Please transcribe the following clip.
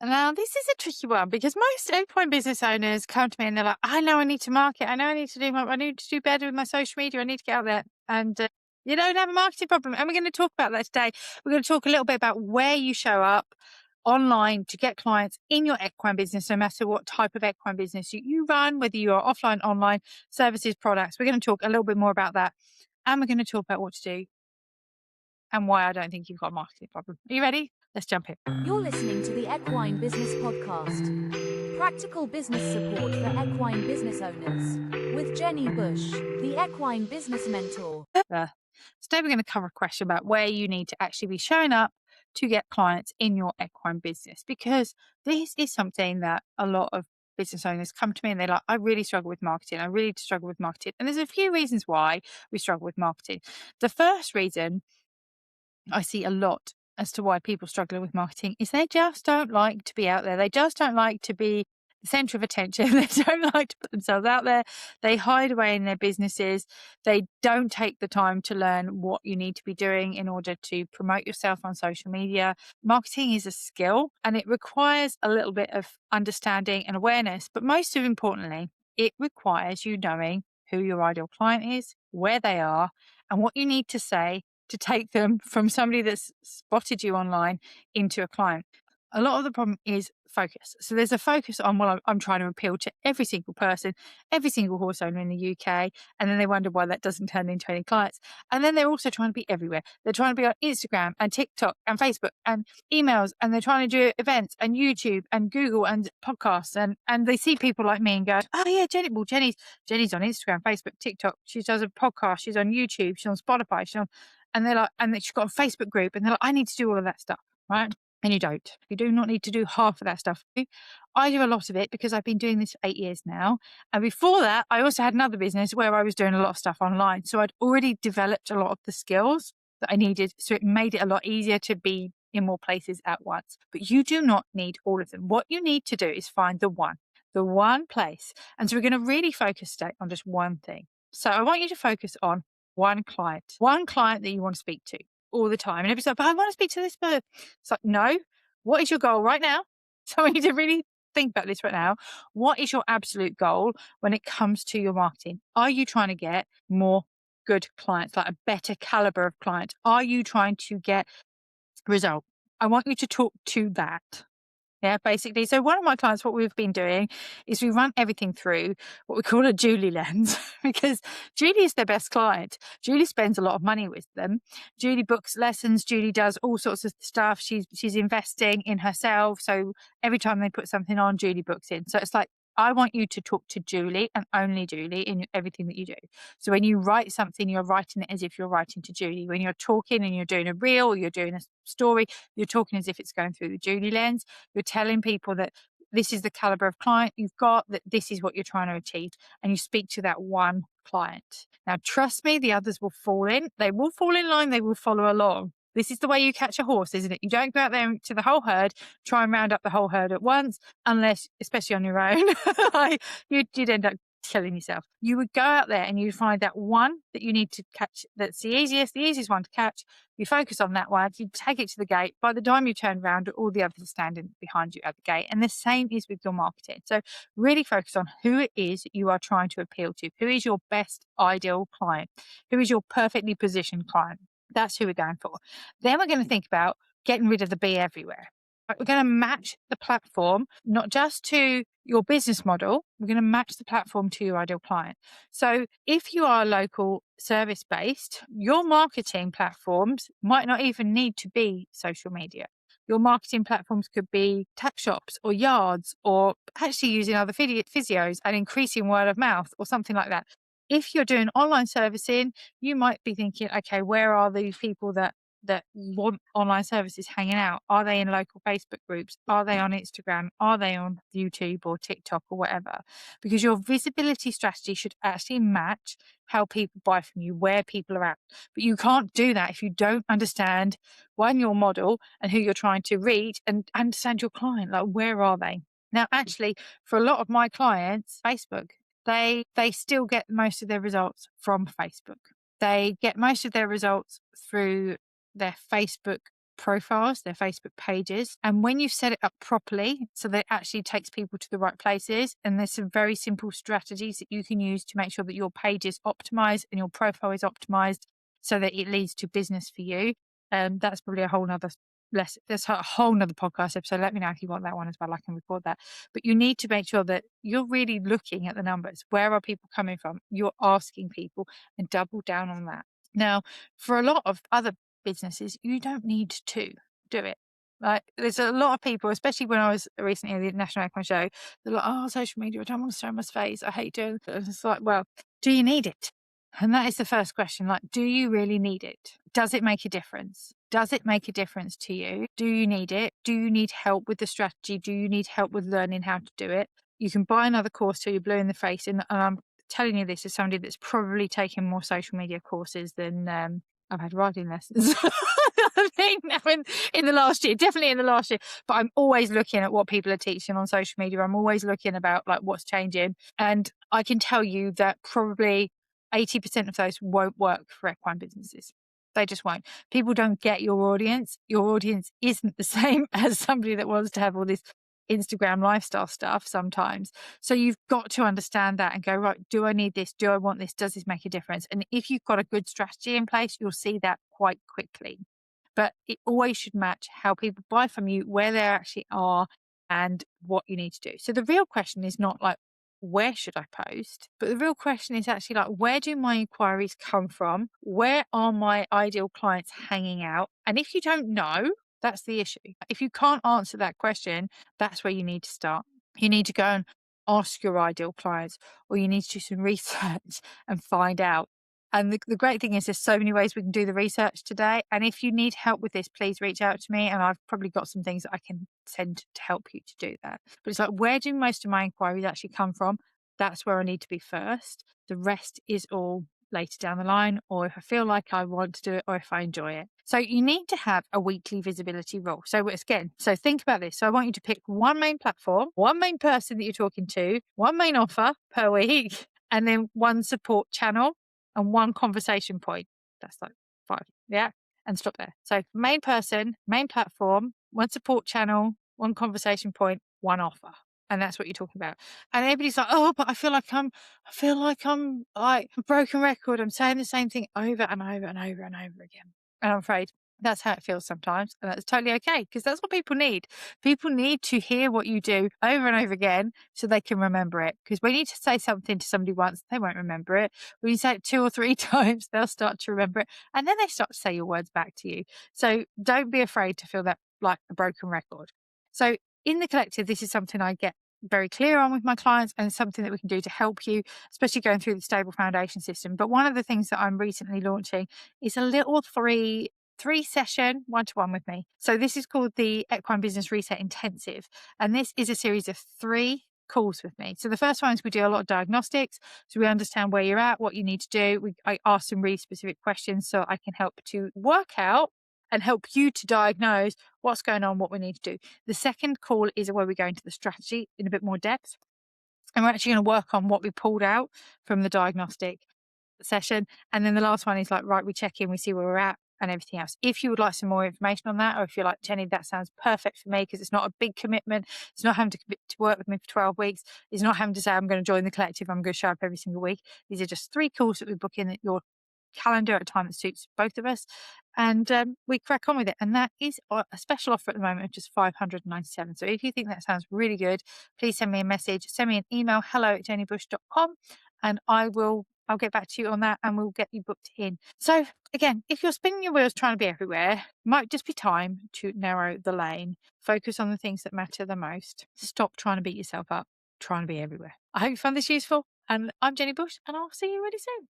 Now, this is a tricky one because most equine business owners come to me and they're like, I know I need to market. I know I need to do better with my social media. I need to get out there. And you don't have a marketing problem. And we're going to talk about that today. We're going to talk a little bit about where you show up online to get clients in your equine business, no matter what type of equine business you run, whether you are offline, online, services, products. We're going to talk a little bit more about that. And we're going to talk about what to do and why I don't think you've got a marketing problem. Are you ready? Let's jump in. You're listening to the Equine Business Podcast. Practical business support for equine business owners. With Jenni Bush, the Equine Business Mentor. Today we're going to cover a question about where you need to actually be showing up to get clients in your equine business, because this is something that a lot of business owners come to me and they're like, I really struggle with marketing. I really struggle with marketing. And there's a few reasons why we struggle with marketing. The first reason I see a lot as to why people struggle with marketing is they just don't like to be out there. They just don't like to be the center of attention. They don't like to put themselves out there. They hide away in their businesses. They don't take the time to learn what you need to be doing in order to promote yourself on social media. Marketing is a skill and it requires a little bit of understanding and awareness, but most importantly, it requires you knowing who your ideal client is, where they are, and what you need to say to take them from somebody that's spotted you online into a client. A lot of the problem is focus. So there's a focus on, well, I'm trying to appeal to every single person, every single horse owner in the UK. And then they wonder why that doesn't turn into any clients. And then they're also trying to be everywhere. They're trying to be on Instagram and TikTok and Facebook and emails. And they're trying to do events and YouTube and Google and podcasts. And they see people like me and go, oh yeah, Jenni's on Instagram, Facebook, TikTok. She does a podcast. She's on YouTube. She's on Spotify. And they're like, and then she's got a Facebook group. And they're like, I need to do all of that stuff. Right. And you don't. You do not need to do half of that stuff. I do a lot of it because I've been doing this for 8 years now. And before that, I also had another business where I was doing a lot of stuff online. So I'd already developed a lot of the skills that I needed. So it made it a lot easier to be in more places at once. But you do not need all of them. What you need to do is find the one place. And so we're going to really focus today on just one thing. So I want you to focus on one client that you want to speak to all the time. And everybody's like, but I want to speak to this person. It's like, no, what is your goal right now? So I need to really think about this right now. What is your absolute goal when it comes to your marketing? Are you trying to get more good clients, like a better caliber of clients? Are you trying to get result? I want you to talk to that. Yeah, basically. So one of my clients, what we've been doing is we run everything through what we call a Julie lens, because Julie is their best client. Julie spends a lot of money with them. Julie books lessons. Julie does all sorts of stuff. She's investing in herself. So every time they put something on, Julie books in. So it's like, I want you to talk to Julie and only Julie in everything that you do. So when you write something, you're writing it as if you're writing to Julie. When you're talking and you're doing a reel or you're doing a story, you're talking as if it's going through the Julie lens. You're telling people that this is the caliber of client you've got, that this is what you're trying to achieve. And you speak to that one client. Now, trust me, the others will fall in. They will fall in line. They will follow along. This is the way you catch a horse, isn't it? You don't go out there to the whole herd, try and round up the whole herd at once, unless, especially on your own, you'd end up killing yourself. You would go out there and you'd find that one that you need to catch, that's the easiest one to catch. You focus on that one, you take it to the gate. By the time you turn around, all the others are standing behind you at the gate. And the same is with your marketing. So really focus on who it is you are trying to appeal to. Who is your best ideal client? Who is your perfectly positioned client? That's who we're going for. Then we're going to think about getting rid of the be everywhere. We're going to match the platform, not just to your business model, we're going to match the platform to your ideal client. So if you are local service based, your marketing platforms might not even need to be social media. Your marketing platforms could be tack shops or yards, or actually using other physios and increasing word of mouth or something like that. If you're doing online servicing, you might be thinking, okay, where are these people that want online services hanging out? Are they in local Facebook groups? Are they on Instagram? Are they on YouTube or TikTok or whatever? Because your visibility strategy should actually match how people buy from you, where people are at. But you can't do that if you don't understand, one, your model and who you're trying to reach, and understand your client. Like, where are they? Now, actually, for a lot of my clients, Facebook, they still get most of their results from Facebook. They get most of their results through their Facebook profiles, their Facebook pages. And when you set it up properly, so that it actually takes people to the right places, and there's some very simple strategies that you can use to make sure that your page is optimized and your profile is optimized so that it leads to business for you. That's probably a whole nother that's a whole nother podcast episode. Let me know if you want that one as well. I can record that. But you need to make sure that you're really looking at the numbers. Where are people coming from? You're asking people, and double down on that. Now, for a lot of other businesses, you don't need to do it. Like, there's a lot of people, especially when I was recently at the National Equine Show, they're like, "Oh, social media, I don't want to show my face. I hate doing it." And it's like, well, do you need it? And that is the first question. Like, do you really need it? Does it make a difference? Does it make a difference to you? Do you need it? Do you need help with the strategy? Do you need help with learning how to do it? You can buy another course till you're blue in the face. And I'm telling you this as somebody that's probably taken more social media courses than I've had riding lessons. I think now in the last year, definitely in the last year. But I'm always looking at what people are teaching on social media. I'm always looking about like what's changing. And I can tell you that probably 80% of those won't work for equine businesses. They just won't. People don't get your audience. Your audience isn't the same as somebody that wants to have all this Instagram lifestyle stuff sometimes. So you've got to understand that and go, right, do I need this? Do I want this? Does this make a difference? And if you've got a good strategy in place, you'll see that quite quickly. But it always should match how people buy from you, where they actually are, and what you need to do. So the real question is not like, where should I post? But the real question is actually like, where do my inquiries come from? Where are my ideal clients hanging out? And if you don't know, that's the issue. If you can't answer that question, that's where you need to start. You need to go and ask your ideal clients, or you need to do some research and find out. And the great thing is there's so many ways we can do the research today. And if you need help with this, please reach out to me. And I've probably got some things that I can send to help you to do that. But it's like, where do most of my inquiries actually come from? That's where I need to be first. The rest is all later down the line, or if I feel like I want to do it, or if I enjoy it. So you need to have a weekly visibility rule. So again, so think about this. So I want you to pick one main platform, one main person that you're talking to, one main offer per week, and then one support channel and one conversation point. That's like 5. Yeah. And stop there. So main person, main platform, one support channel, one conversation point, one offer. And that's what you're talking about. And everybody's like, oh, but I feel like I'm like a broken record. I'm saying the same thing over and over and over and over again. And I'm afraid that's how it feels sometimes. And that's totally okay, because that's what people need. People need to hear what you do over and over again so they can remember it. Because when you say something to somebody once, they won't remember it. When you say it 2 or 3 times, they'll start to remember it. And then they start to say your words back to you. So don't be afraid to feel that like a broken record. So in the collective, this is something I get very clear on with my clients, and something that we can do to help you, especially going through the stable foundation system. But one of the things that I'm recently launching is a little three session one-to-one with me. So this is called the Equine Business Reset Intensive. And this is a series of 3 calls with me. So the first one is we do a lot of diagnostics. So we understand where you're at, what you need to do. I ask some really specific questions so I can help to work out and help you to diagnose what's going on, what we need to do. The second call is where we go into the strategy in a bit more depth. And we're actually going to work on what we pulled out from the diagnostic session. And then the last one is like, right, we check in, we see where we're at and everything else. If you would like some more information on that, or if you're like, Jenni, that sounds perfect for me because it's not a big commitment. It's not having to commit to work with me for 12 weeks. It's not having to say, I'm going to join the collective. I'm going to show up every single week. These are just 3 calls that we book in at your calendar at a time that suits both of us, and we crack on with it. And that is a special offer at the moment of just 597. So if you think that sounds really good, please send me a message, send me an email, hello@jennibush.com, and I'll get back to you on that, and we'll get you booked in. So again, if you're spinning your wheels trying to be everywhere, it might just be time to narrow the lane, focus on the things that matter the most, stop trying to beat yourself up, trying to be everywhere. I hope you found this useful, and I'm Jenni Bush, and I'll see you really soon.